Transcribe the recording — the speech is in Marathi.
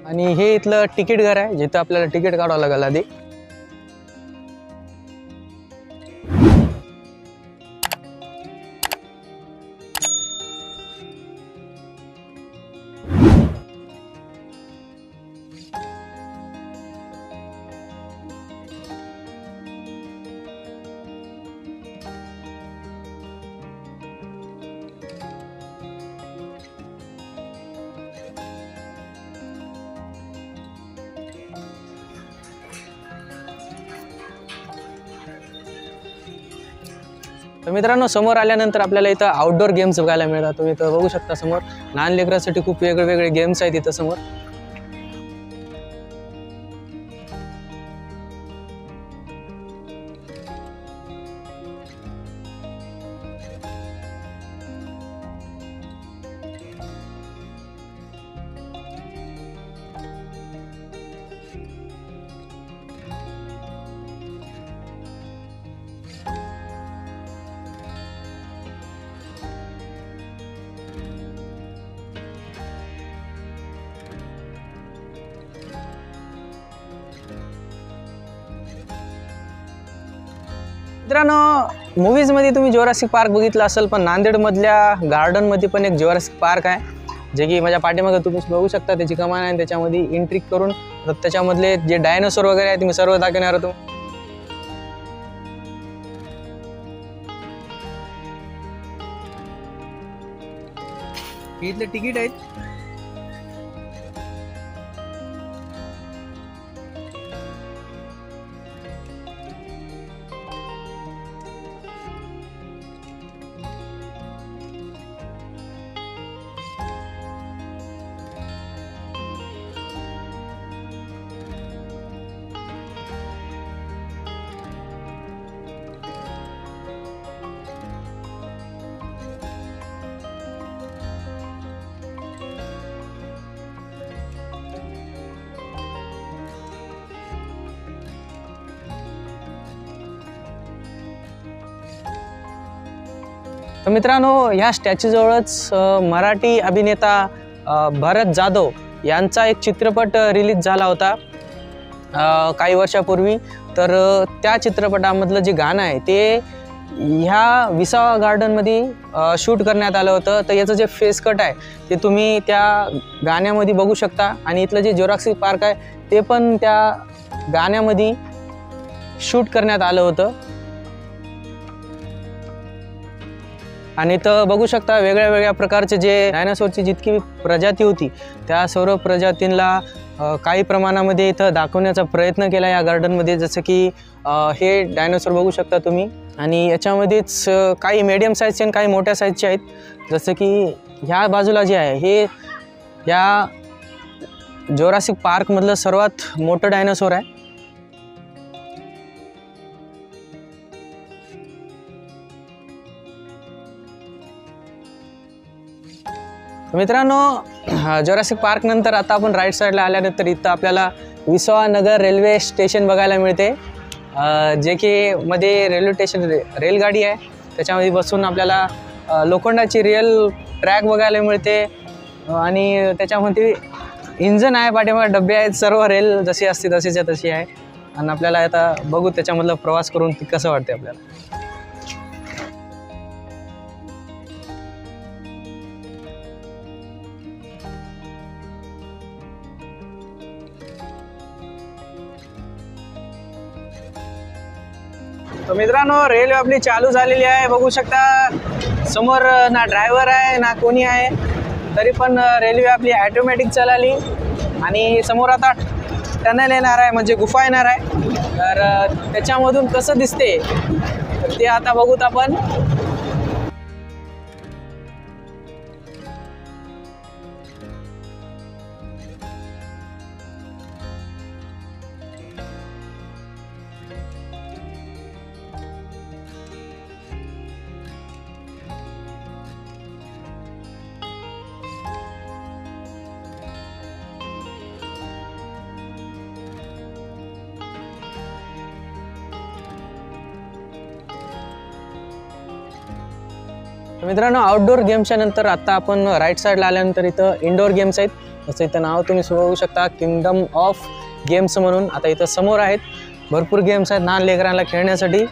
आणि हे इथलं तिकीट घर आहे जिथं आपल्याला तिकीट काढावं लागेल आधी. तर मित्रांनो, समोर आल्यानंतर आपल्याला इथं आउटडोर गेम्स बघायला मिळतात. तुम्ही इथं बघू शकता समोर लहान लेकरांसाठी खूप वेगवेगळे गेम्स आहेत इथं समोर. मित्रांनो, मूवीजमध्ये तुम्ही जुरासिक पार्क बघितला असेल, पण नांदेडमधल्या गार्डनमध्ये पण एक जुरासिक पार्क आहे, जे की माझ्या पाठीमागे तुम्ही बघू शकता. त्याची कमान आहे, त्याच्यामध्ये एंट्री करून त्याच्यामधले जे डायनोसॉर वगैरे आहेत मी सर्व दाखवणार होतो. इथले तिकीट आहेत. तर मित्रांनो, ह्या स्टॅच्यू जवळच मराठी अभिनेता भरत जाधव यांचा एक चित्रपट रिलीज झाला होता काही वर्षापूर्वी. तर त्या चित्रपटामधलं जे गाणं आहे ते ह्या विसावा गार्डनमध्ये शूट करण्यात आलं होतं. तर याचं जे फेस कट आहे ते तुम्ही त्या गाण्यामध्ये बघू शकता. आणि इथलं जे जुरासिक पार्क आहे ते पण त्या गाण्यामध्ये शूट करण्यात आलं होतं. आणि इथं बघू शकता वेगळ्या वेगळ्या प्रकारचे जे डायनासोरची जितकी प्रजाती होती त्या सर्व प्रजातींना काही प्रमाणामध्ये इथं दाखवण्याचा प्रयत्न केला या गार्डनमध्ये. जसं की हे डायनासोर बघू शकता तुम्ही. आणि याच्यामध्येच काही मीडियम साईजचे आणि काही मोठ्या साईजचे आहेत. जसं की ह्या बाजूला जे आहे हे या जुरासिक पार्कमधलं सर्वात मोठं डायनासोर आहे. मित्रांनो, जुरासिक पार्क नंतर आता आपण राईट साईडला आल्यानंतर इथं आपल्याला विसावा नगर रेल्वे स्टेशन बघायला मिळते, जे की मध्ये रेल्वे स्टेशन रेलगाडी आहे. त्याच्यामध्ये बसून आपल्याला लोखंडाची रेल ट्रॅक बघायला मिळते. आणि त्याच्यामध्ये इंजन आहे, पाठीमागे डबे आहेत. सर्व रेल जशी असते तशीच्या तशी आहे. आणि आपल्याला आता बघू त्याच्यामधलं प्रवास करून कसं वाटते आपल्याला. तर मित्रांनो, रेल्वे आपली चालू झालेली आहे. बघू शकता समोर ना ड्रायव्हर आहे ना कोणी आहे, तरी पण रेल्वे आपली ॲटोमॅटिक चालली. आणि समोर आता टनल येणार आहे, म्हणजे गुफा येणार आहे. तर त्याच्यामधून कसं दिसते तर ते आता बघूत आपण. मित्रांनो, आउटडोर गेम्सच्या नंतर आता आपण राईट साईडला आल्यानंतर इथं इंडोर गेम्स आहेत. जसं इथं नाव तुम्ही बघू शकता, किंगडम ऑफ गेम्स म्हणून. आता इथं समोर आहेत, भरपूर गेम्स आहेत लहान लेकरांना खेळण्यासाठी.